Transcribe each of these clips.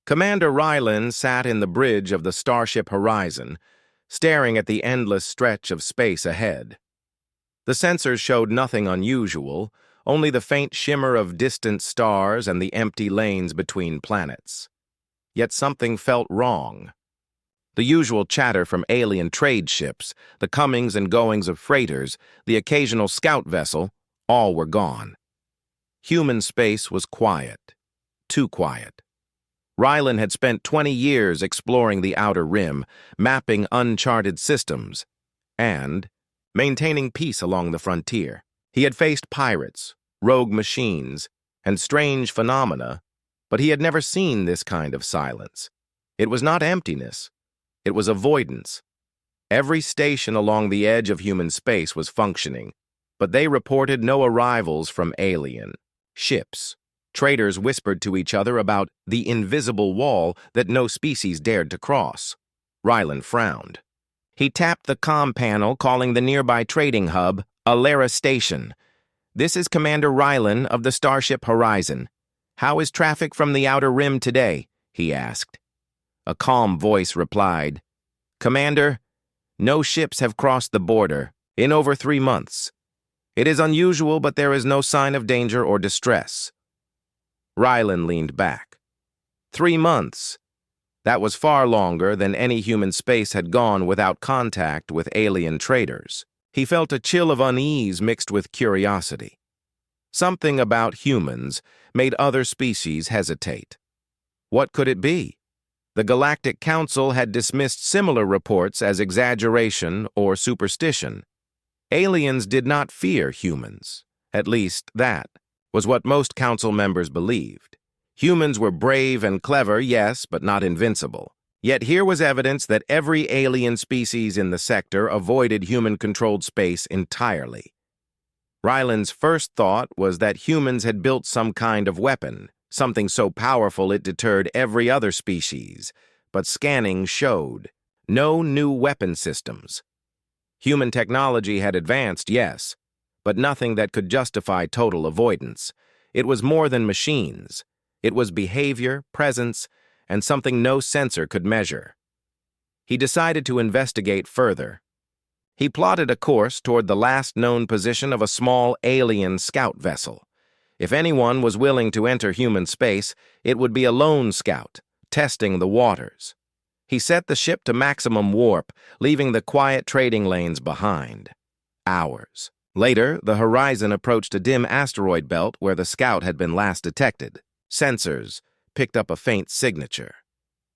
Commander Rylan sat in the bridge of the starship Horizon, staring at the endless stretch of space ahead. The sensors showed nothing unusual, only the faint shimmer of distant stars and the empty lanes between planets. Yet something felt wrong. The usual chatter from alien trade ships, the comings and goings of freighters, the occasional scout vessel, all were gone. Human space was quiet. Too quiet. Rylan had spent 20 years exploring the Outer Rim, mapping uncharted systems, and maintaining peace along the frontier. He had faced pirates, rogue machines, and strange phenomena, but he had never seen this kind of silence. It was not emptiness. It was avoidance. Every station along the edge of human space was functioning, but they reported no arrivals from alien ships. Traders whispered to each other about the invisible wall that no species dared to cross. Rylan frowned. He tapped the comm panel, calling the nearby trading hub Alara Station. "This is Commander Rylan of the Starship Horizon. How is traffic from the Outer Rim today?" he asked. A calm voice replied, "Commander, no ships have crossed the border in over 3 months. It is unusual, but there is no sign of danger or distress." Rylan leaned back. 3 months. That was far longer than any human space had gone without contact with alien traders. He felt a chill of unease mixed with curiosity. Something about humans made other species hesitate. What could it be? The Galactic Council had dismissed similar reports as exaggeration or superstition. Aliens did not fear humans. At least that was what most council members believed. Humans were brave and clever, yes, but not invincible. Yet here was evidence that every alien species in the sector avoided human-controlled space entirely. Rylan's first thought was that humans had built some kind of weapon, something so powerful it deterred every other species, but scanning showed no new weapon systems. Human technology had advanced, yes, but nothing that could justify total avoidance. It was more than machines. It was behavior, presence, and something no sensor could measure. He decided to investigate further. He plotted a course toward the last known position of a small alien scout vessel. If anyone was willing to enter human space, it would be a lone scout, testing the waters. He set the ship to maximum warp, leaving the quiet trading lanes behind. Hours. Later, the Horizon approached a dim asteroid belt where the scout had been last detected. Sensors picked up a faint signature.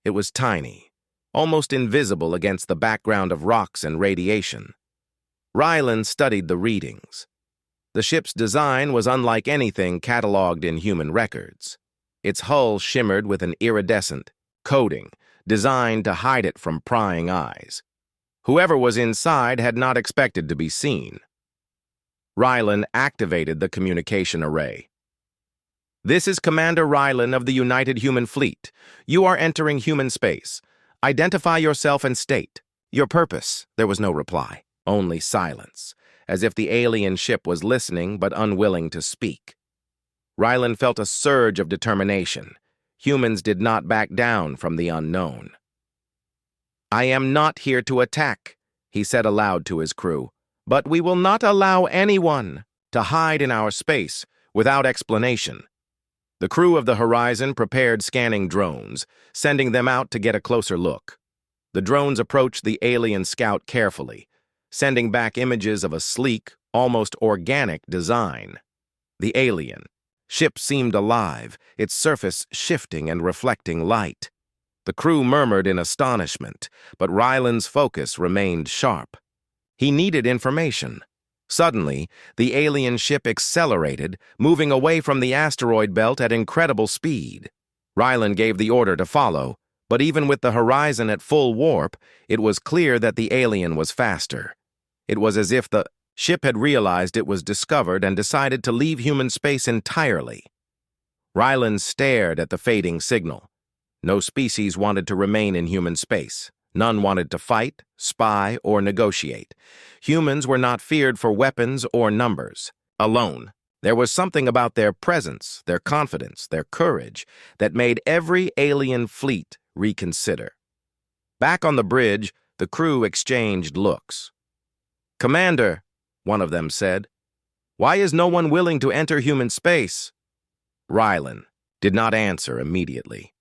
It was tiny, almost invisible against the background of rocks and radiation. Rylan studied the readings. The ship's design was unlike anything catalogued in human records. Its hull shimmered with an iridescent coating designed to hide it from prying eyes. Whoever was inside had not expected to be seen. Rylan activated the communication array. "This is Commander Rylan of the United Human Fleet. You are entering human space. Identify yourself and state your purpose." There was no reply, only silence, as if the alien ship was listening but unwilling to speak. Rylan felt a surge of determination. Humans did not back down from the unknown. "I am not here to attack," he said aloud to his crew, "but we will not allow anyone to hide in our space without explanation." The crew of the Horizon prepared scanning drones, sending them out to get a closer look. The drones approached the alien scout carefully, sending back images of a sleek, almost organic design. The alien ship seemed alive, its surface shifting and reflecting light. The crew murmured in astonishment, but Rylan's focus remained sharp. He needed information. Suddenly, the alien ship accelerated, moving away from the asteroid belt at incredible speed. Rylan gave the order to follow, but even with the Horizon at full warp, it was clear that the alien was faster. It was as if the ship had realized it was discovered and decided to leave human space entirely. Rylan stared at the fading signal. No species wanted to remain in human space. None wanted to fight, spy, or negotiate. Humans were not feared for weapons or numbers. Alone, There was something about their presence, their confidence, their courage, that made every alien fleet reconsider. Back on the bridge, the crew exchanged looks. "Commander," one of them said, "why is no one willing to enter human space?" Rylan did not answer immediately.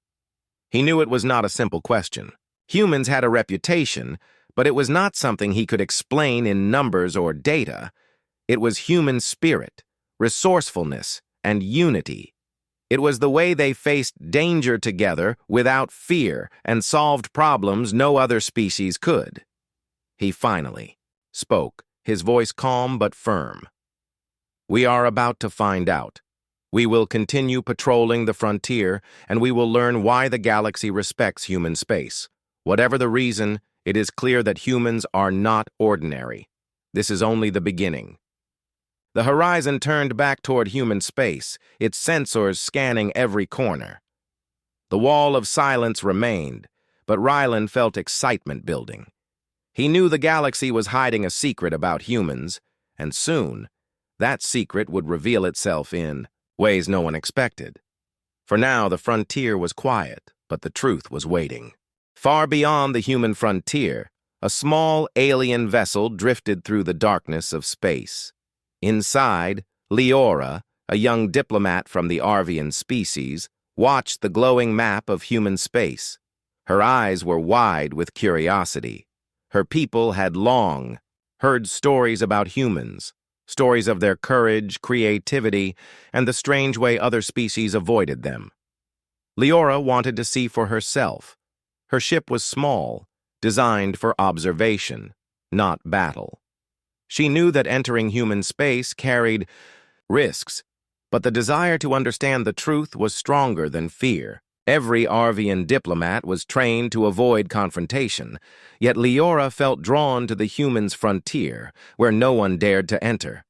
He knew it was not a simple question. Humans had a reputation, but it was not something he could explain in numbers or data. It was human spirit, resourcefulness, and unity. It was the way they faced danger together without fear and solved problems no other species could. He finally spoke, his voice calm but firm. "We are about to find out. We will continue patrolling the frontier, and we will learn why the galaxy respects human space. Whatever the reason, it is clear that humans are not ordinary. This is only the beginning." The horizon turned back toward human space, its sensors scanning every corner. The wall of silence remained, but Rylan felt excitement building. He knew the galaxy was hiding a secret about humans, and soon, that secret would reveal itself in ways no one expected. For now, the frontier was quiet, but the truth was waiting. Far beyond the human frontier, a small alien vessel drifted through the darkness of space. Inside, Leora, a young diplomat from the Arvian species, watched the glowing map of human space. Her eyes were wide with curiosity. Her people had long heard stories about humans, stories of their courage, creativity, and the strange way other species avoided them. Leora wanted to see for herself. Her ship was small, designed for observation, not battle. She knew that entering human space carried risks, but the desire to understand the truth was stronger than fear. Every Arvian diplomat was trained to avoid confrontation, yet Leora felt drawn to the humans' frontier, where no one dared to enter.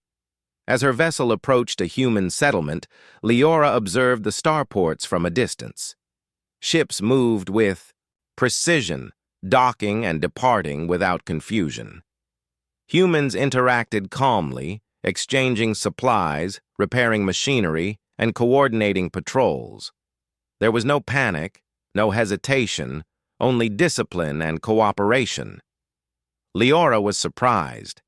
As her vessel approached a human settlement, Leora observed the starports from a distance. Ships moved with precision, docking and departing without confusion. Humans interacted calmly, exchanging supplies, repairing machinery, and coordinating patrols. There was no panic, no hesitation, only discipline and cooperation. Leora was surprised.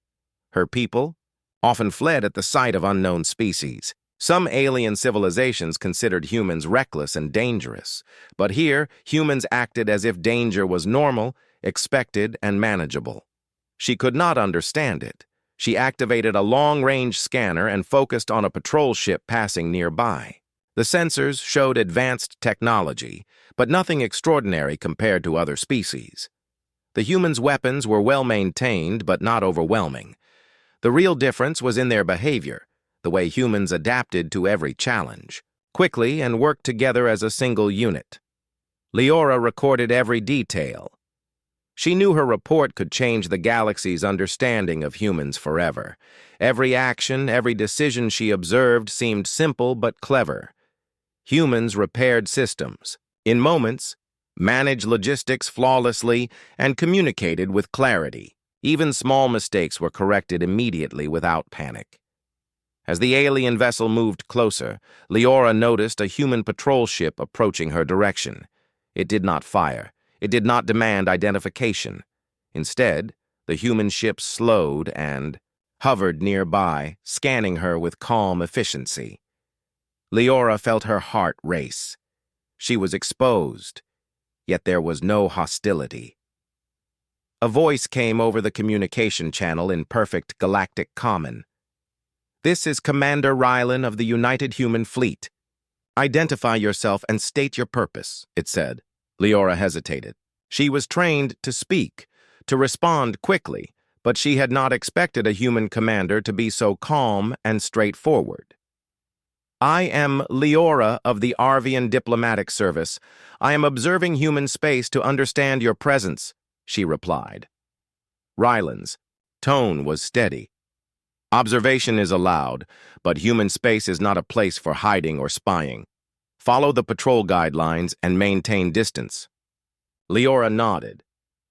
Her people often fled at the sight of unknown species. Some alien civilizations considered humans reckless and dangerous, but here humans acted as if danger was normal, expected, and manageable. She could not understand it. She activated a long-range scanner and focused on a patrol ship passing nearby. The sensors showed advanced technology, but nothing extraordinary compared to other species. The humans' weapons were well-maintained, but not overwhelming. The real difference was in their behavior, the way humans adapted to every challenge, quickly and worked together as a single unit. Leora recorded every detail. She knew her report could change the galaxy's understanding of humans forever. Every action, every decision she observed seemed simple but clever. Humans repaired systems, in moments, managed logistics flawlessly, and communicated with clarity. Even small mistakes were corrected immediately without panic. As the alien vessel moved closer, Leora noticed a human patrol ship approaching her direction. It did not fire. It did not demand identification. Instead, the human ship slowed and hovered nearby, scanning her with calm efficiency. Leora felt her heart race. She was exposed, yet there was no hostility. A voice came over the communication channel in perfect Galactic common. "This is Commander Rylan of the United Human Fleet. Identify yourself and state your purpose," it said. Leora hesitated. She was trained to speak, to respond quickly, but she had not expected a human commander to be so calm and straightforward. "I am Leora of the Arvian Diplomatic Service. I am observing human space to understand your presence," she replied. Rylan's tone was steady. "Observation is allowed, but human space is not a place for hiding or spying. Follow the patrol guidelines and maintain distance." Leora nodded,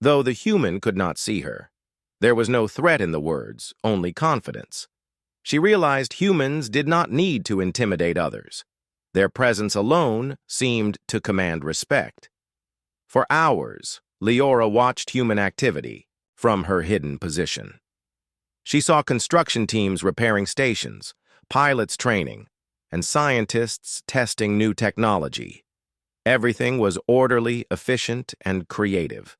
though the human could not see her. There was no threat in the words, only confidence. She realized humans did not need to intimidate others. Their presence alone seemed to command respect. For hours, Leora watched human activity from her hidden position. She saw construction teams repairing stations, pilots training, and scientists testing new technology. Everything was orderly, efficient, and creative.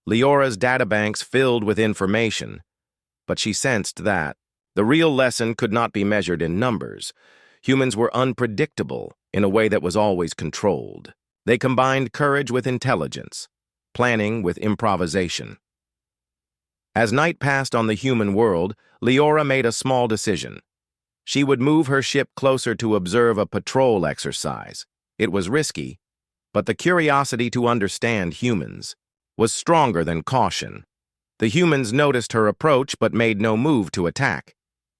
Leora's databanks filled with information, but she sensed that the real lesson could not be measured in numbers. Humans were unpredictable in a way that was always controlled. They combined courage with intelligence, planning with improvisation. As night passed on the human world, Leora made a small decision. She would move her ship closer to observe a patrol exercise. It was risky, but the curiosity to understand humans was stronger than caution. The humans noticed her approach but made no move to attack.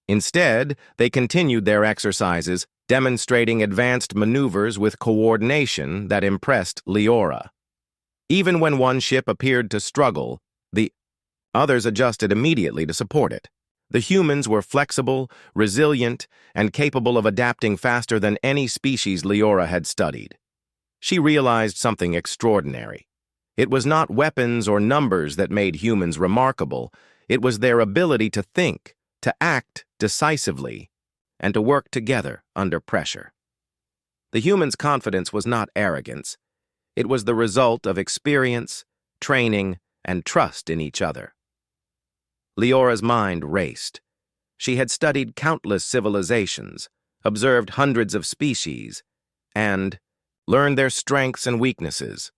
Instead, they continued their exercises, demonstrating advanced maneuvers with coordination that impressed Leora. Even when one ship appeared to struggle, the others adjusted immediately to support it. The humans were flexible, resilient, and capable of adapting faster than any species Leora had studied. She realized something extraordinary. It was not weapons or numbers that made humans remarkable. It was their ability to think, to act decisively, and to work together under pressure. The humans' confidence was not arrogance. It was the result of experience, training, and trust in each other. Leora's mind raced. She had studied countless civilizations, observed hundreds of species, and learned their strengths and weaknesses.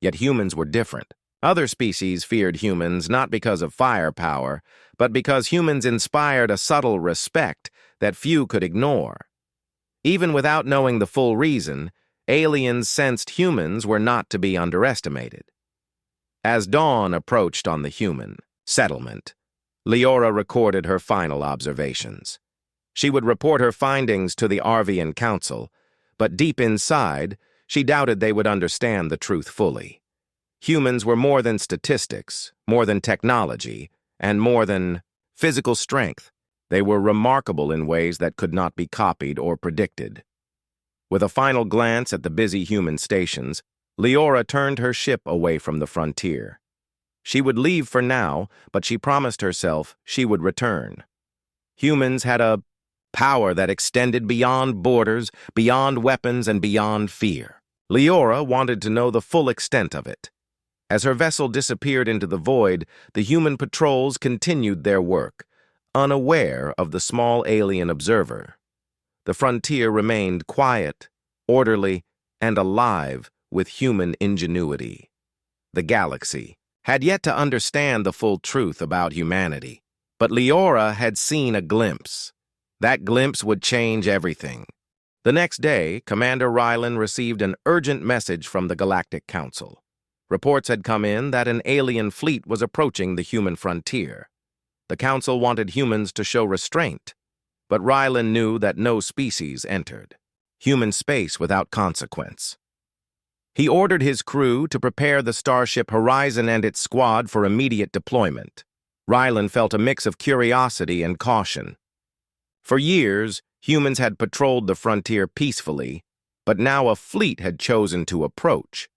Yet humans were different. Other species feared humans not because of firepower, but because humans inspired a subtle respect that few could ignore. Even without knowing the full reason, aliens sensed humans were not to be underestimated. As dawn approached on the human settlement, Leora recorded her final observations. She would report her findings to the Arvian Council, but deep inside, she doubted they would understand the truth fully. Humans were more than statistics, more than technology, and more than physical strength. They were remarkable in ways that could not be copied or predicted. With a final glance at the busy human stations, Leora turned her ship away from the frontier. She would leave for now, but she promised herself she would return. Humans had a power that extended beyond borders, beyond weapons, and beyond fear. Leora wanted to know the full extent of it. As her vessel disappeared into the void, the human patrols continued their work, unaware of the small alien observer. The frontier remained quiet, orderly, and alive with human ingenuity. The galaxy had yet to understand the full truth about humanity, but Leora had seen a glimpse. That glimpse would change everything. The next day, Commander Rylan received an urgent message from the Galactic Council. Reports had come in that an alien fleet was approaching the human frontier. The Council wanted humans to show restraint, but Rylan knew that no species entered human space without consequence. He ordered his crew to prepare the starship Horizon and its squad for immediate deployment. Rylan felt a mix of curiosity and caution. For years, humans had patrolled the frontier peacefully, but now a fleet had chosen to approach.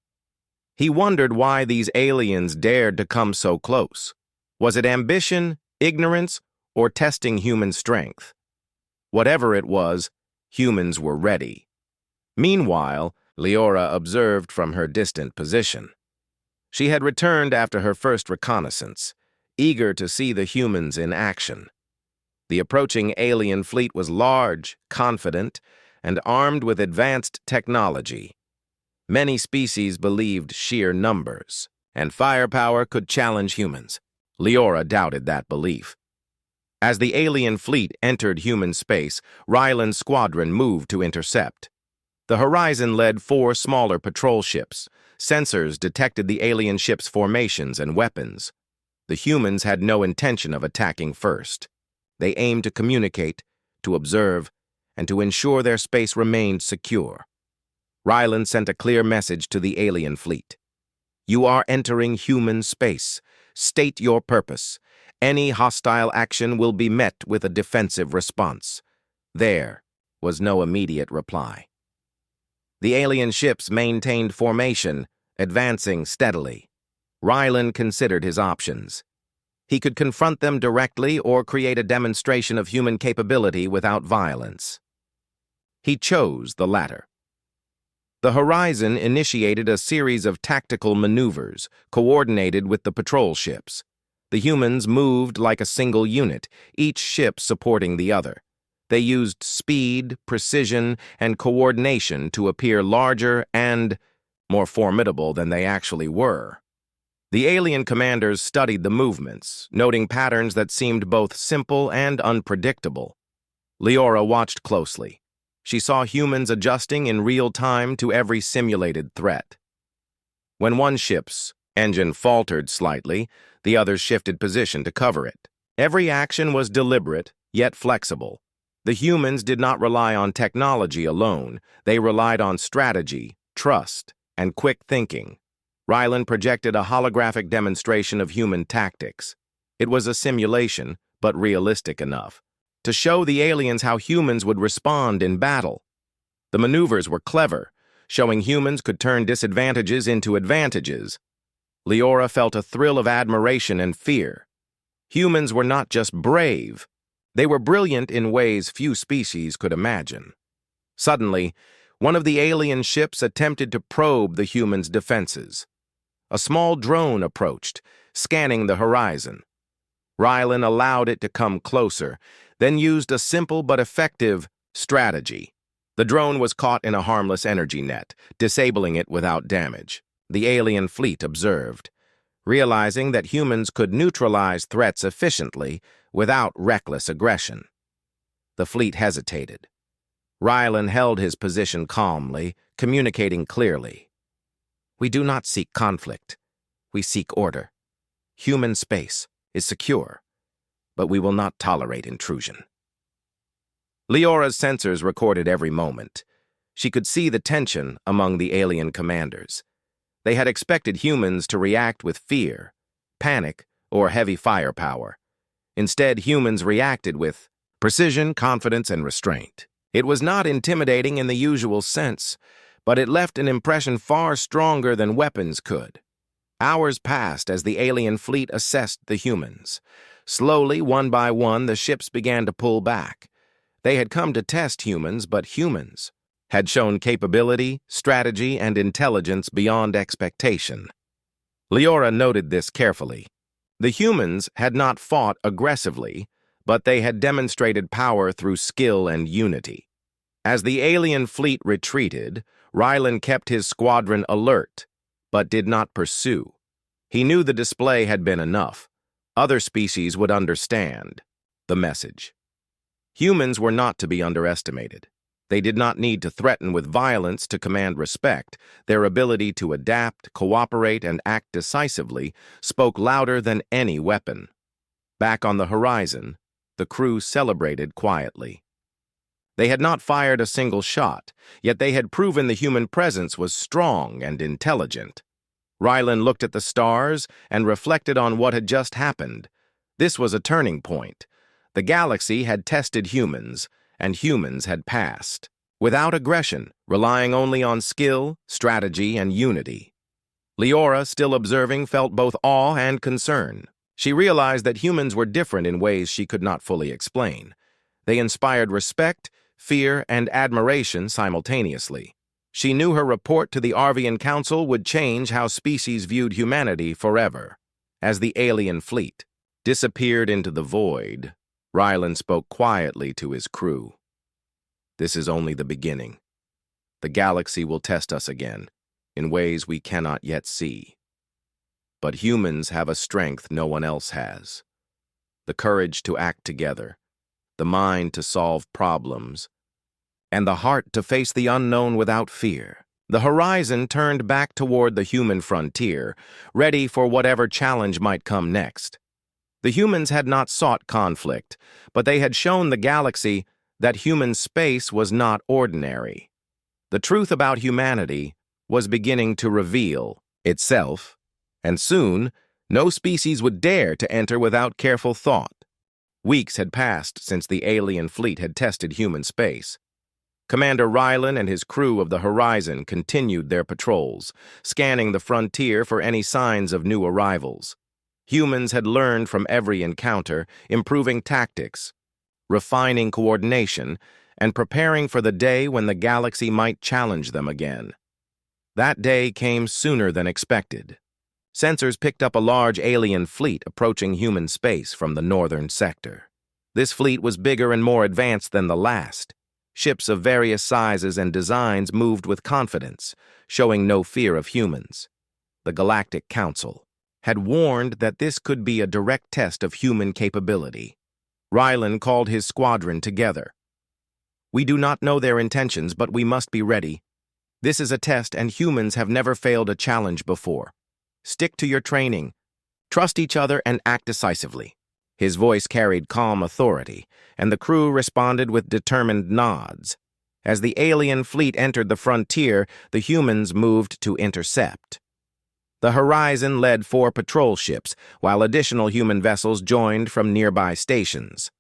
He wondered why these aliens dared to come so close. Was it ambition, ignorance, or testing human strength? Whatever it was, humans were ready. Meanwhile, Leora observed from her distant position. She had returned after her first reconnaissance, eager to see the humans in action. The approaching alien fleet was large, confident, and armed with advanced technology. Many species believed sheer numbers and firepower could challenge humans. Leora doubted that belief. As the alien fleet entered human space, Rylan's squadron moved to intercept. The Horizon led 4 smaller patrol ships. Sensors detected the alien ship's formations and weapons. The humans had no intention of attacking first. They aimed to communicate, to observe, and to ensure their space remained secure. Rylan sent a clear message to the alien fleet. You are entering human space. State your purpose. Any hostile action will be met with a defensive response. There was no immediate reply. The alien ships maintained formation, advancing steadily. Rylan considered his options. He could confront them directly or create a demonstration of human capability without violence. He chose the latter. The Horizon initiated a series of tactical maneuvers, coordinated with the patrol ships. The humans moved like a single unit, each ship supporting the other. They used speed, precision, and coordination to appear larger and more formidable than they actually were. The alien commanders studied the movements, noting patterns that seemed both simple and unpredictable. Leora watched closely. She saw humans adjusting in real time to every simulated threat. When one ship's engine faltered slightly, the others shifted position to cover it. Every action was deliberate, yet flexible. The humans did not rely on technology alone. They relied on strategy, trust, and quick thinking. Rylan projected a holographic demonstration of human tactics. It was a simulation, but realistic enough, to show the aliens how humans would respond in battle. The maneuvers were clever, showing humans could turn disadvantages into advantages. Leora felt a thrill of admiration and fear. Humans were not just brave, they were brilliant in ways few species could imagine. Suddenly, one of the alien ships attempted to probe the humans' defenses. A small drone approached, scanning the horizon. Rylan allowed it to come closer, then used a simple but effective strategy. The drone was caught in a harmless energy net, disabling it without damage. The alien fleet observed, realizing that humans could neutralize threats efficiently without reckless aggression. The fleet hesitated. Rylan held his position calmly, communicating clearly. We do not seek conflict. We seek order. Human space is secure, but we will not tolerate intrusion. Leora's sensors recorded every moment. She could see the tension among the alien commanders. They had expected humans to react with fear, panic, or heavy firepower. Instead, humans reacted with precision, confidence, and restraint. It was not intimidating in the usual sense, but it left an impression far stronger than weapons could. Hours passed as the alien fleet assessed the humans. Slowly, one by one, the ships began to pull back. They had come to test humans, but humans had shown capability, strategy, and intelligence beyond expectation. Leora noted this carefully. The humans had not fought aggressively, but they had demonstrated power through skill and unity. As the alien fleet retreated, Rylan kept his squadron alert, but did not pursue. He knew the display had been enough. Other species would understand the message. Humans were not to be underestimated. They did not need to threaten with violence to command respect. Their ability to adapt, cooperate, and act decisively spoke louder than any weapon. Back on the horizon, the crew celebrated quietly. They had not fired a single shot, yet they had proven the human presence was strong and intelligent. Rylan looked at the stars and reflected on what had just happened. This was a turning point. The galaxy had tested humans, and humans had passed, without aggression, relying only on skill, strategy, and unity. Leora, still observing, felt both awe and concern. She realized that humans were different in ways she could not fully explain. They inspired respect, fear, and admiration simultaneously. She knew her report to the Arvian Council would change how species viewed humanity forever. As the alien fleet disappeared into the void, Rylan spoke quietly to his crew. This is only the beginning. The galaxy will test us again, in ways we cannot yet see. But humans have a strength no one else has. The courage to act together, the mind to solve problems, and the heart to face the unknown without fear. The horizon turned back toward the human frontier, ready for whatever challenge might come next. The humans had not sought conflict, but they had shown the galaxy that human space was not ordinary. The truth about humanity was beginning to reveal itself, and soon, No species would dare to enter without careful thought. Weeks had passed since the alien fleet had tested human space. Commander Rylan and his crew of the Horizon continued their patrols, scanning the frontier for any signs of new arrivals. Humans had learned from every encounter, improving tactics, refining coordination, and preparing for the day when the galaxy might challenge them again. That day came sooner than expected. Sensors picked up a large alien fleet approaching human space from the northern sector. This fleet was bigger and more advanced than the last. Ships of various sizes and designs moved with confidence, showing no fear of humans. The Galactic Council had warned that this could be a direct test of human capability. Rylan called his squadron together. "We do not know their intentions, but we must be ready. This is a test, and humans have never failed a challenge before. Stick to your training. Trust each other and act decisively." His voice carried calm authority, and the crew responded with determined nods. As the alien fleet entered the frontier, the humans moved to intercept. The Horizon led 4 patrol ships, while additional human vessels joined from nearby stations.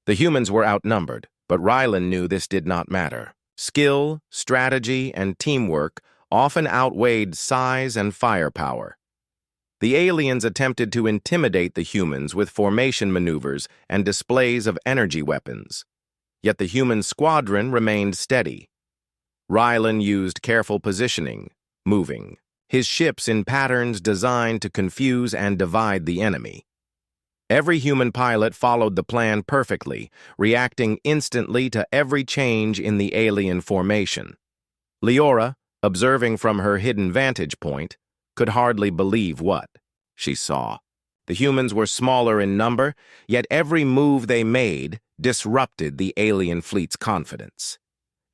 The humans were outnumbered, but Rylan knew this did not matter. Skill, strategy, and teamwork often outweighed size and firepower. The aliens attempted to intimidate the humans with formation maneuvers and displays of energy weapons. Yet the human squadron remained steady. Rylan used careful positioning, moving his ships in patterns designed to confuse and divide the enemy. Every human pilot followed the plan perfectly, reacting instantly to every change in the alien formation. Leora, observing from her hidden vantage point, could hardly believe what she saw. The humans were smaller in number, yet every move they made disrupted the alien fleet's confidence.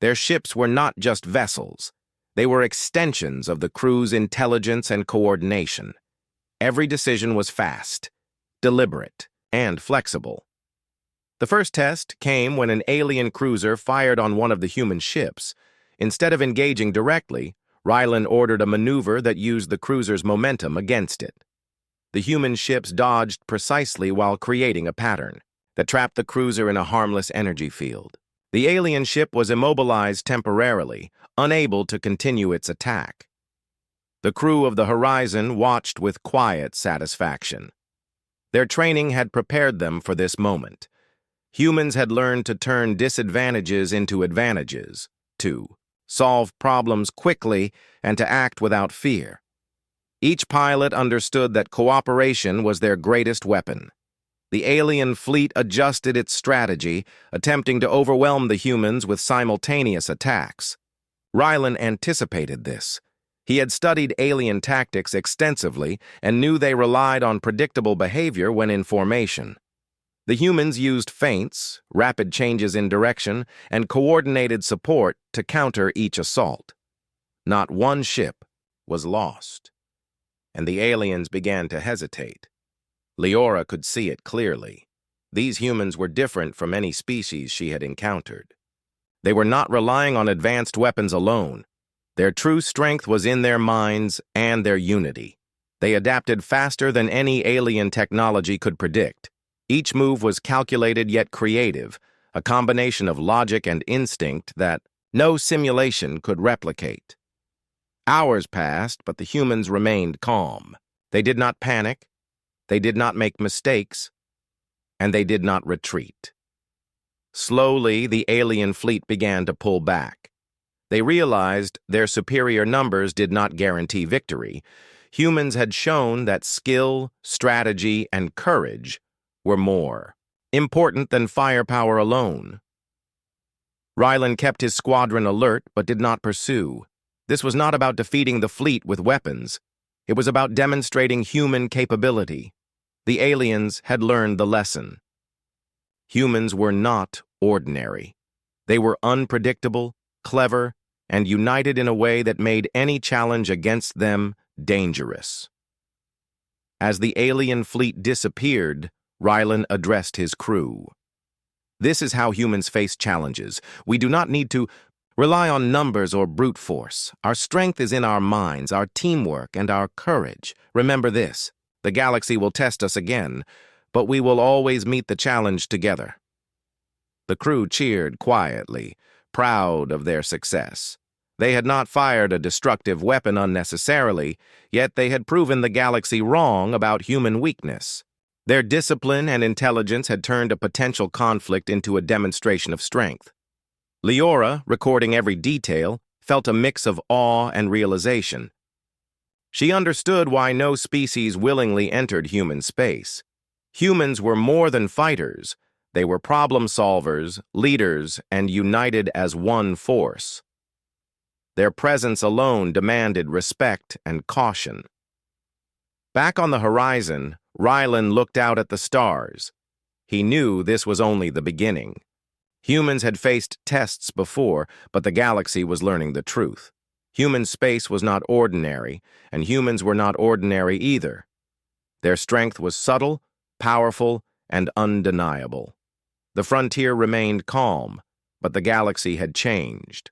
Their ships were not just vessels. They were extensions of the crew's intelligence and coordination. Every decision was fast, deliberate, and flexible. The first test came when an alien cruiser fired on one of the human ships. Instead of engaging directly, Rylan ordered a maneuver that used the cruiser's momentum against it. The human ships dodged precisely while creating a pattern that trapped the cruiser in a harmless energy field. The alien ship was immobilized temporarily, unable to continue its attack. The crew of the Horizon watched with quiet satisfaction. Their training had prepared them for this moment. Humans had learned to turn disadvantages into advantages, to solve problems quickly, and to act without fear. Each pilot understood that cooperation was their greatest weapon. The alien fleet adjusted its strategy, attempting to overwhelm the humans with simultaneous attacks. Rylan anticipated this. He had studied alien tactics extensively and knew they relied on predictable behavior when in formation. The humans used feints, rapid changes in direction, and coordinated support to counter each assault. Not one ship was lost, and the aliens began to hesitate. Leora could see it clearly. These humans were different from any species she had encountered. They were not relying on advanced weapons alone. Their true strength was in their minds and their unity. They adapted faster than any alien technology could predict. Each move was calculated yet creative, a combination of logic and instinct that no simulation could replicate. Hours passed, but the humans remained calm. They did not panic, they did not make mistakes, and they did not retreat. Slowly, the alien fleet began to pull back. They realized their superior numbers did not guarantee victory. Humans had shown that skill, strategy, and courage were more important than firepower alone. Rylan kept his squadron alert but did not pursue. This was not about defeating the fleet with weapons. It was about demonstrating human capability. The aliens had learned the lesson. Humans were not ordinary. They were unpredictable, clever, and united in a way that made any challenge against them dangerous. As the alien fleet disappeared, Rylan addressed his crew. "This is how humans face challenges. We do not need to rely on numbers or brute force. Our strength is in our minds, our teamwork, and our courage. Remember this. The galaxy will test us again, but we will always meet the challenge together." The crew cheered quietly, proud of their success. They had not fired a destructive weapon unnecessarily, yet they had proven the galaxy wrong about human weakness. Their discipline and intelligence had turned a potential conflict into a demonstration of strength. Leora, recording every detail, felt a mix of awe and realization. She understood why no species willingly entered human space. Humans were more than fighters. They were problem solvers, leaders, and united as one force. Their presence alone demanded respect and caution. Back on the horizon, Rylan looked out at the stars. He knew this was only the beginning. Humans had faced tests before, but the galaxy was learning the truth. Human space was not ordinary, and humans were not ordinary either. Their strength was subtle, powerful, and undeniable. The frontier remained calm, but the galaxy had changed.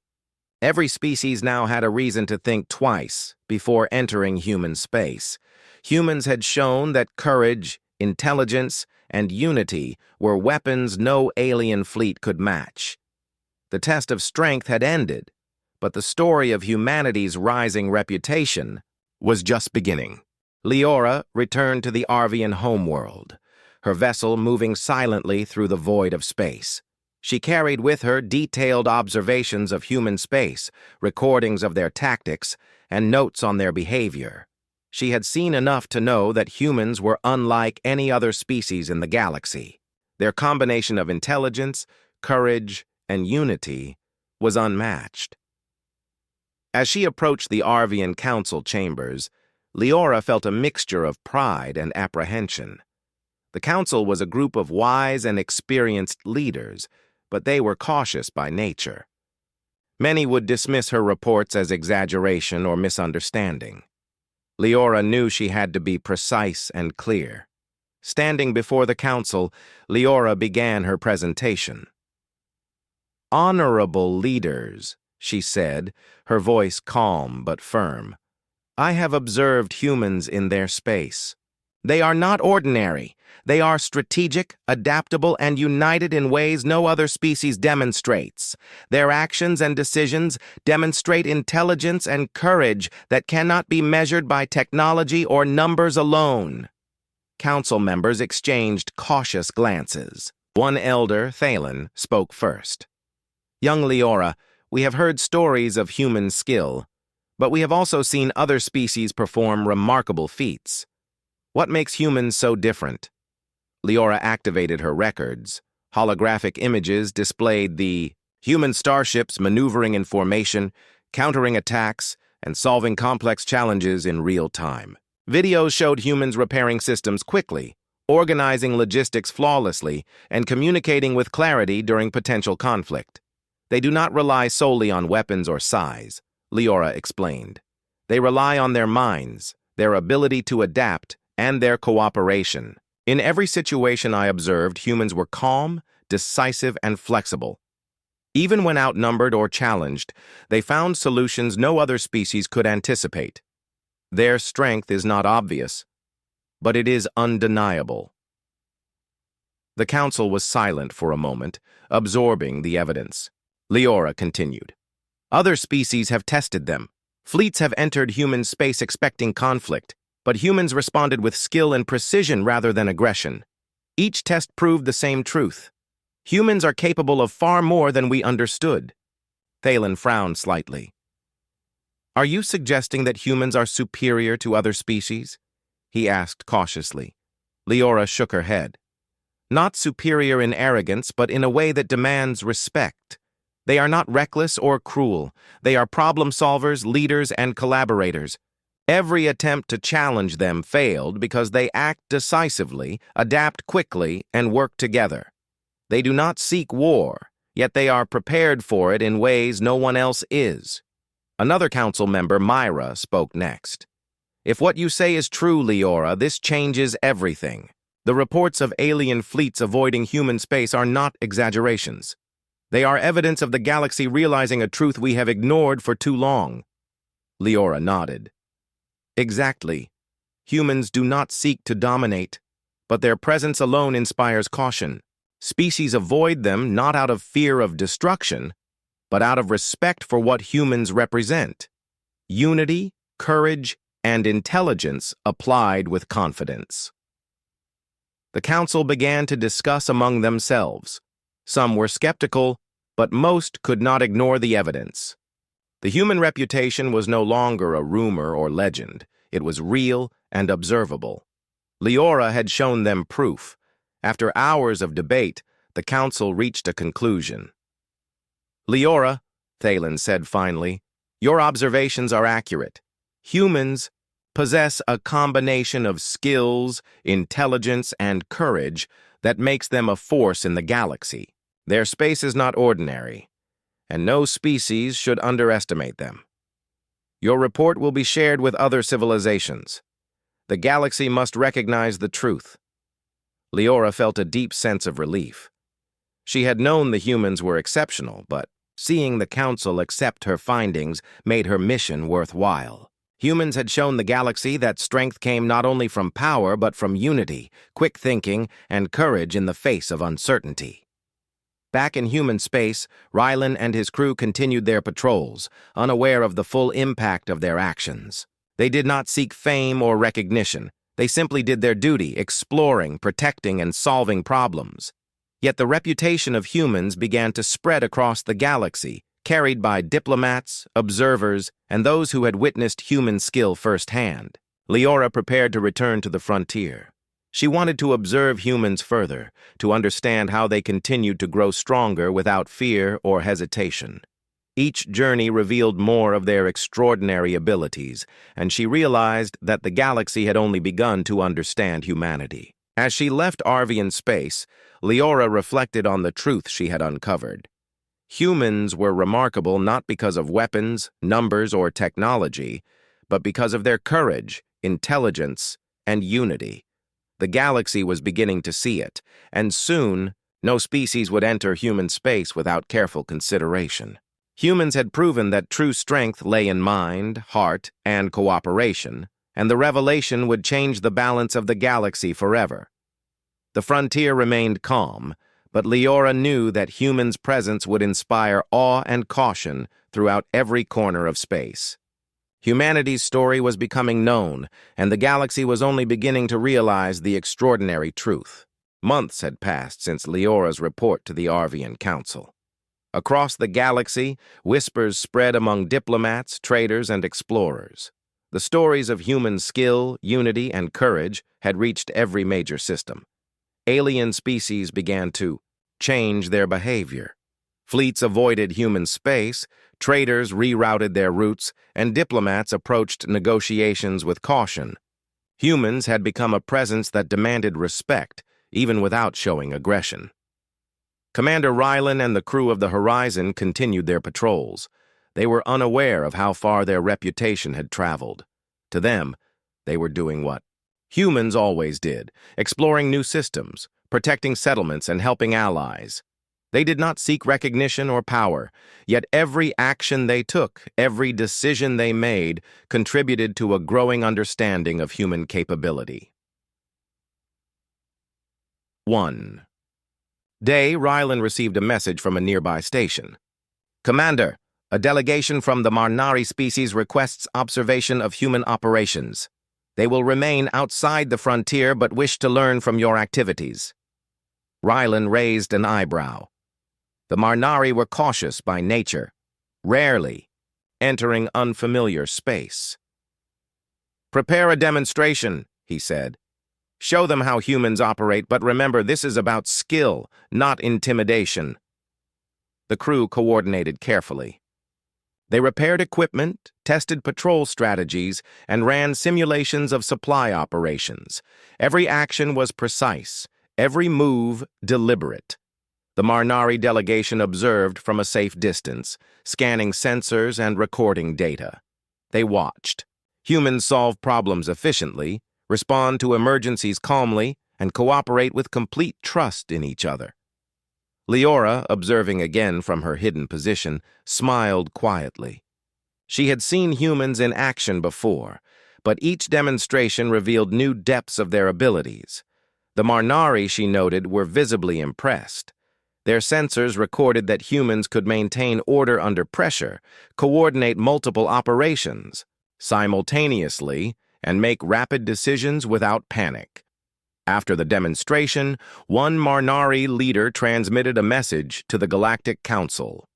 Every species now had a reason to think twice before entering human space. Humans had shown that courage, intelligence, and unity were weapons no alien fleet could match. The test of strength had ended, but the story of humanity's rising reputation was just beginning. Leora returned to the Arvian homeworld, her vessel moving silently through the void of space. She carried with her detailed observations of human space, recordings of their tactics, and notes on their behavior. She had seen enough to know that humans were unlike any other species in the galaxy. Their combination of intelligence, courage, and unity was unmatched. As she approached the Arvian Council chambers, Leora felt a mixture of pride and apprehension. The Council was a group of wise and experienced leaders, but they were cautious by nature. Many would dismiss her reports as exaggeration or misunderstanding. Leora knew she had to be precise and clear. Standing before the Council, Leora began her presentation. "Honorable leaders," she said, her voice calm but firm. "I have observed humans in their space. They are not ordinary. They are strategic, adaptable, and united in ways no other species demonstrates. Their actions and decisions demonstrate intelligence and courage that cannot be measured by technology or numbers alone." Council members exchanged cautious glances. One elder, Thalen, spoke first. "Young Leora, we have heard stories of human skill, but we have also seen other species perform remarkable feats. What makes humans so different?" Leora activated her records. Holographic images displayed the human starships maneuvering in formation, countering attacks, and solving complex challenges in real time. Videos showed humans repairing systems quickly, organizing logistics flawlessly, and communicating with clarity during potential conflict. "They do not rely solely on weapons or size," Leora explained. "They rely on their minds, their ability to adapt, and their cooperation. In every situation I observed, humans were calm, decisive, and flexible. Even when outnumbered or challenged, they found solutions no other species could anticipate. Their strength is not obvious, but it is undeniable." The Council was silent for a moment, absorbing the evidence. Leora continued. "Other species have tested them. Fleets have entered human space expecting conflict, but humans responded with skill and precision rather than aggression. Each test proved the same truth. Humans are capable of far more than we understood." Thalen frowned slightly. "Are you suggesting that humans are superior to other species?" he asked cautiously. Leora shook her head. "Not superior in arrogance, but in a way that demands respect. They are not reckless or cruel. They are problem solvers, leaders, and collaborators. Every attempt to challenge them failed because they act decisively, adapt quickly, and work together. They do not seek war, yet they are prepared for it in ways no one else is." Another council member, Myra, spoke next. "If what you say is true, Leora, this changes everything. The reports of alien fleets avoiding human space are not exaggerations. They are evidence of the galaxy realizing a truth we have ignored for too long." Leora nodded. "Exactly. Humans do not seek to dominate, but their presence alone inspires caution. Species avoid them not out of fear of destruction, but out of respect for what humans represent. Unity, courage, and intelligence applied with confidence. The council began to discuss among themselves. Some were skeptical, but most could not ignore the evidence. The human reputation was no longer a rumor or legend. It was real and observable. Leora had shown them proof. After hours of debate, the council reached a conclusion. "Leora," Thalen said finally, "your observations are accurate. Humans possess a combination of skills, intelligence, and courage that makes them a force in the galaxy. Their space is not ordinary, and no species should underestimate them. Your report will be shared with other civilizations. The galaxy must recognize the truth." Leora felt a deep sense of relief. She had known the humans were exceptional, but seeing the council accept her findings made her mission worthwhile. Humans had shown the galaxy that strength came not only from power but from unity, quick thinking, and courage in the face of uncertainty. Back in human space, Rylan and his crew continued their patrols, unaware of the full impact of their actions. They did not seek fame or recognition. They simply did their duty, exploring, protecting, and solving problems. Yet the reputation of humans began to spread across the galaxy, carried by diplomats, observers, and those who had witnessed human skill firsthand. Leora prepared to return to the frontier. She wanted to observe humans further, to understand how they continued to grow stronger without fear or hesitation. Each journey revealed more of their extraordinary abilities, and she realized that the galaxy had only begun to understand humanity. As she left Arvian space, Leora reflected on the truth she had uncovered. Humans were remarkable not because of weapons, numbers, or technology, but because of their courage, intelligence, and unity. The galaxy was beginning to see it, and soon, no species would enter human space without careful consideration. Humans had proven that true strength lay in mind, heart, and cooperation, and the revelation would change the balance of the galaxy forever. The frontier remained calm, but Leora knew that humans' presence would inspire awe and caution throughout every corner of space. Humanity's story was becoming known, and the galaxy was only beginning to realize the extraordinary truth. Months had passed since Leora's report to the Arvian Council. Across the galaxy, whispers spread among diplomats, traders, and explorers. The stories of human skill, unity, and courage had reached every major system. Alien species began to change their behavior. Fleets avoided human space, traders rerouted their routes, and diplomats approached negotiations with caution. Humans had become a presence that demanded respect, even without showing aggression. Commander Rylan and the crew of the Horizon continued their patrols. They were unaware of how far their reputation had traveled. To them, they were doing what humans always did, exploring new systems, protecting settlements, and helping allies. They did not seek recognition or power, yet every action they took, every decision they made, contributed to a growing understanding of human capability. 1. Day, Rylan received a message from a nearby station. "Commander, a delegation from the Marnari species requests observation of human operations. They will remain outside the frontier but wish to learn from your activities." Rylan raised an eyebrow. The Marnari were cautious by nature, rarely entering unfamiliar space. "Prepare a demonstration," he said. "Show them how humans operate, but remember this is about skill, not intimidation." The crew coordinated carefully. They repaired equipment, tested patrol strategies, and ran simulations of supply operations. Every action was precise, every move deliberate. The Marnari delegation observed from a safe distance, scanning sensors and recording data. They watched. Humans solve problems efficiently, respond to emergencies calmly, and cooperate with complete trust in each other. Leora, observing again from her hidden position, smiled quietly. She had seen humans in action before, but each demonstration revealed new depths of their abilities. The Marnari, she noted, were visibly impressed. Their sensors recorded that humans could maintain order under pressure, coordinate multiple operations simultaneously, and make rapid decisions without panic. After the demonstration, one Marnari leader transmitted a message to the Galactic Council.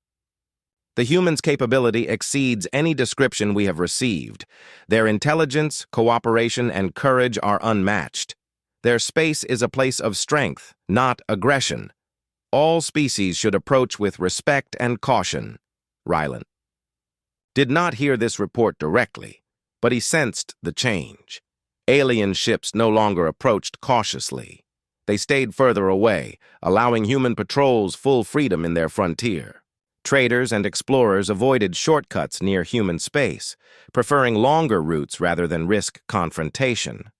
The humans' capability exceeds any description we have received. Their intelligence, cooperation, and courage are unmatched. Their space is a place of strength, not aggression. All species should approach with respect and caution. Rylan did not hear this report directly, but he sensed the change. Alien ships no longer approached cautiously. They stayed further away, allowing human patrols full freedom in their frontier. Traders and explorers avoided shortcuts near human space, preferring longer routes rather than risk confrontation.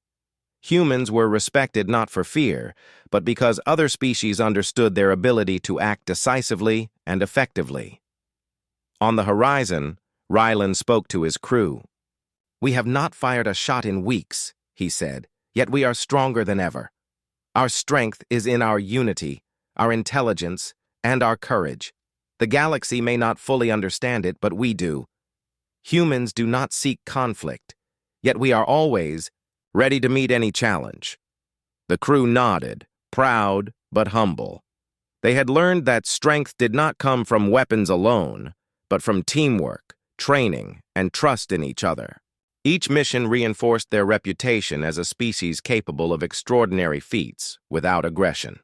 Humans were respected not for fear, but because other species understood their ability to act decisively and effectively. On the horizon, Rylan spoke to his crew. "We have not fired a shot in weeks," he said, "yet we are stronger than ever. Our strength is in our unity, our intelligence, and our courage. The galaxy may not fully understand it, but we do. Humans do not seek conflict, yet we are always ready to meet any challenge." The crew nodded, proud but humble. They had learned that strength did not come from weapons alone, but from teamwork, training, and trust in each other. Each mission reinforced their reputation as a species capable of extraordinary feats without aggression.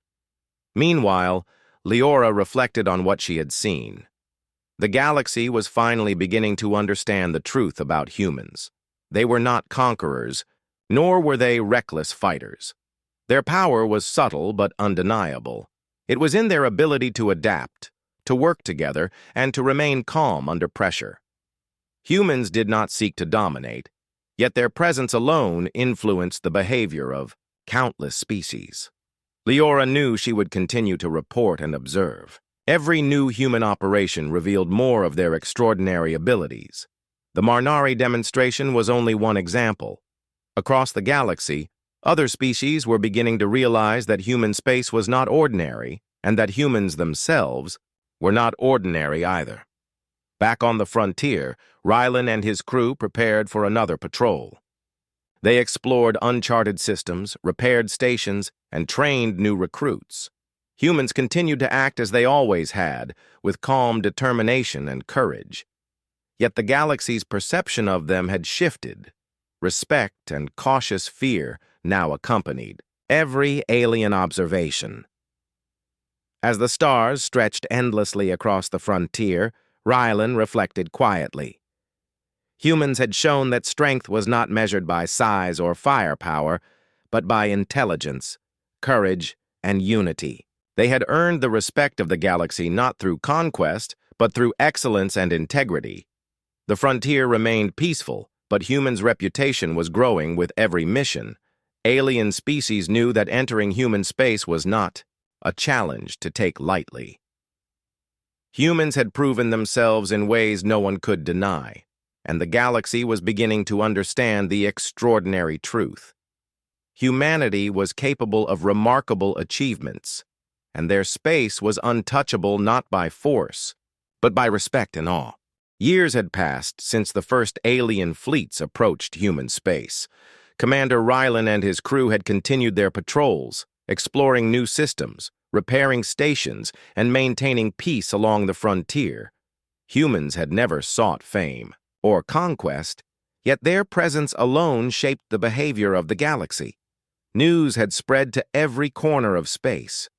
Meanwhile, Leora reflected on what she had seen. The galaxy was finally beginning to understand the truth about humans. They were not conquerors, nor were they reckless fighters. Their power was subtle but undeniable. It was in their ability to adapt, to work together, and to remain calm under pressure. Humans did not seek to dominate, yet their presence alone influenced the behavior of countless species. Leora knew she would continue to report and observe. Every new human operation revealed more of their extraordinary abilities. The Marnari demonstration was only one example. Across the galaxy, other species were beginning to realize that human space was not ordinary, and that humans themselves were not ordinary either. Back on the frontier, Rylan and his crew prepared for another patrol. They explored uncharted systems, repaired stations, and trained new recruits. Humans continued to act as they always had, with calm determination and courage. Yet the galaxy's perception of them had shifted. Respect and cautious fear now accompanied every alien observation. As the stars stretched endlessly across the frontier, Rylan reflected quietly. Humans had shown that strength was not measured by size or firepower, but by intelligence, courage, and unity. They had earned the respect of the galaxy not through conquest, but through excellence and integrity. The frontier remained peaceful, but humans' reputation was growing with every mission. Alien species knew that entering human space was not a challenge to take lightly. Humans had proven themselves in ways no one could deny, and the galaxy was beginning to understand the extraordinary truth. Humanity was capable of remarkable achievements, and their space was untouchable not by force, but by respect and awe. Years had passed since the first alien fleets approached human space. Commander Rylan and his crew had continued their patrols, exploring new systems, repairing stations, and maintaining peace along the frontier. Humans had never sought fame or conquest, yet their presence alone shaped the behavior of the galaxy. News had spread to every corner of space.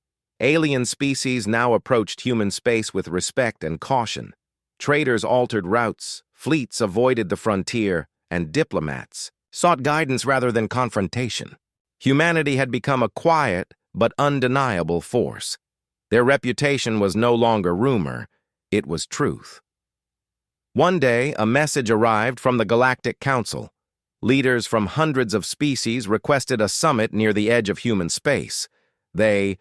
Alien species now approached human space with respect and caution. Traders altered routes, fleets avoided the frontier, and diplomats sought guidance rather than confrontation. Humanity had become a quiet but undeniable force. Their reputation was no longer rumor, it was truth. One day, a message arrived from the Galactic Council. Leaders from hundreds of species requested a summit near the edge of human space. They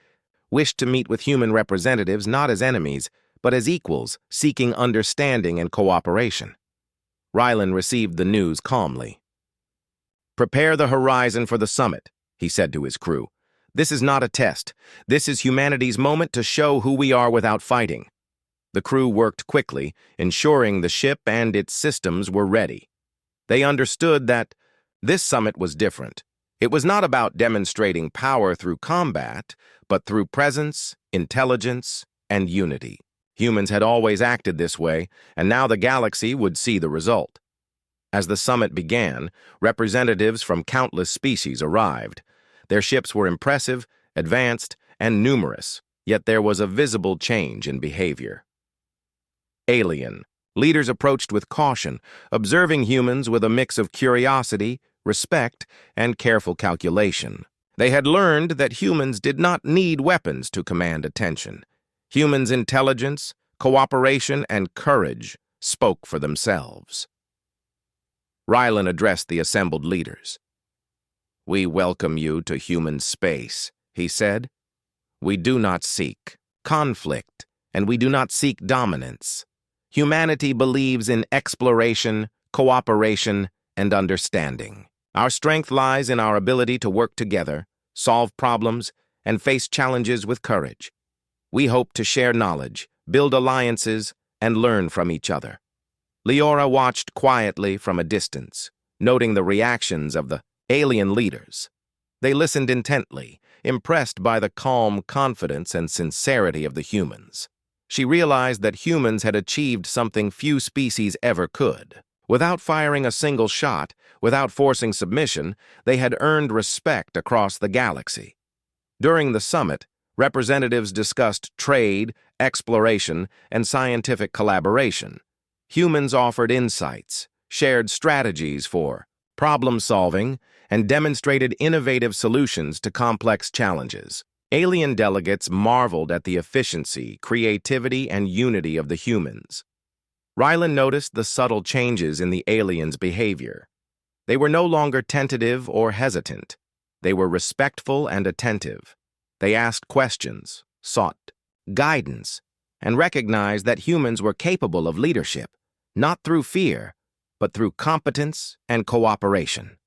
wished to meet with human representatives not as enemies, but as equals, seeking understanding and cooperation. Rylan received the news calmly. "Prepare the horizon for the summit," he said to his crew. "This is not a test. This is humanity's moment to show who we are without fighting." The crew worked quickly, ensuring the ship and its systems were ready. They understood that this summit was different. It was not about demonstrating power through combat, but through presence, intelligence, and unity. Humans had always acted this way, and now the galaxy would see the result. As the summit began, representatives from countless species arrived. Their ships were impressive, advanced, and numerous, yet there was a visible change in behavior. Alien. Leaders approached with caution, observing humans with a mix of curiosity, respect, and careful calculation. They had learned that humans did not need weapons to command attention. Humans' intelligence, cooperation, and courage spoke for themselves. Rylan addressed the assembled leaders. "We welcome you to human space," he said. "We do not seek conflict, and we do not seek dominance. Humanity believes in exploration, cooperation, and understanding. Our strength lies in our ability to work together, solve problems, and face challenges with courage. We hope to share knowledge, build alliances, and learn from each other." Leora watched quietly from a distance, noting the reactions of the alien leaders. They listened intently, impressed by the calm confidence and sincerity of the humans. She realized that humans had achieved something few species ever could. Without firing a single shot, without forcing submission, they had earned respect across the galaxy. During the summit, representatives discussed trade, exploration, and scientific collaboration. Humans offered insights, shared strategies for problem-solving, and demonstrated innovative solutions to complex challenges. Alien delegates marveled at the efficiency, creativity, and unity of the humans. Rylan noticed the subtle changes in the aliens' behavior. They were no longer tentative or hesitant. They were respectful and attentive. They asked questions, sought guidance, and recognized that humans were capable of leadership, not through fear, but through competence and cooperation.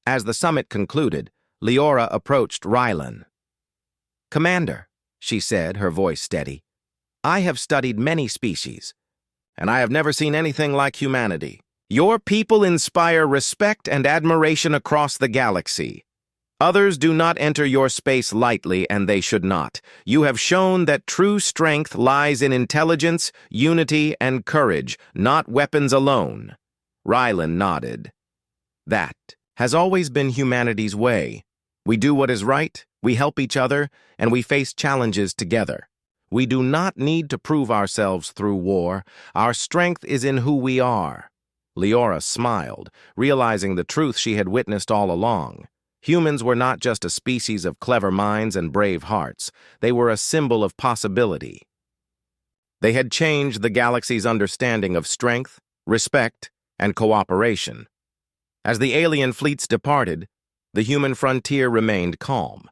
As the summit concluded, Leora approached Rylan. "Commander," she said, her voice steady, "I have studied many species, and I have never seen anything like humanity. Your people inspire respect and admiration across the galaxy. Others do not enter your space lightly, and they should not. You have shown that true strength lies in intelligence, unity, and courage, not weapons alone." Rylan nodded. "That has always been humanity's way. We do what is right, we help each other, and we face challenges together. We do not need to prove ourselves through war. Our strength is in who we are." Leora smiled, realizing the truth she had witnessed all along. Humans were not just a species of clever minds and brave hearts. They were a symbol of possibility. They had changed the galaxy's understanding of strength, respect, and cooperation. As the alien fleets departed, the human frontier remained calm.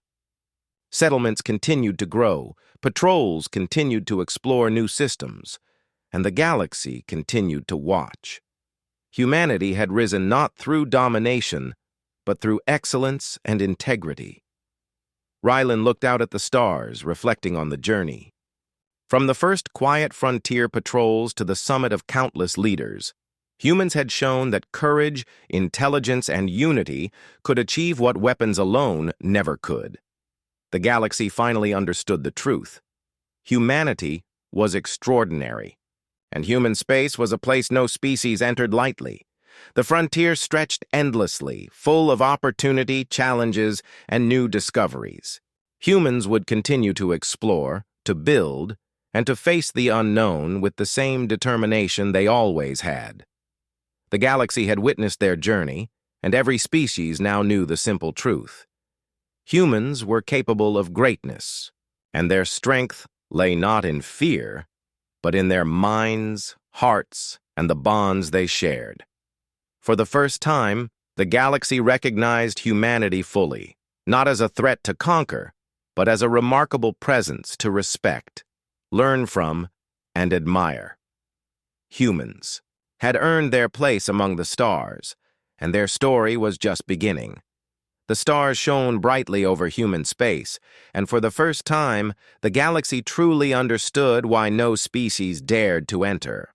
Settlements continued to grow, patrols continued to explore new systems, and the galaxy continued to watch. Humanity had risen not through domination, but through excellence and integrity. Rylan looked out at the stars, reflecting on the journey. From the first quiet frontier patrols to the summit of countless leaders, humans had shown that courage, intelligence, and unity could achieve what weapons alone never could. The galaxy finally understood the truth. Humanity was extraordinary, and human space was a place no species entered lightly. The frontier stretched endlessly, full of opportunity, challenges, and new discoveries. Humans would continue to explore, to build, and to face the unknown with the same determination they always had. The galaxy had witnessed their journey, and every species now knew the simple truth. Humans were capable of greatness, and their strength lay not in fear, but in their minds, hearts, and the bonds they shared. For the first time, the galaxy recognized humanity fully, not as a threat to conquer, but as a remarkable presence to respect, learn from, and admire. Humans had earned their place among the stars, and their story was just beginning. The stars shone brightly over human space, and for the first time, the galaxy truly understood why no species dared to enter.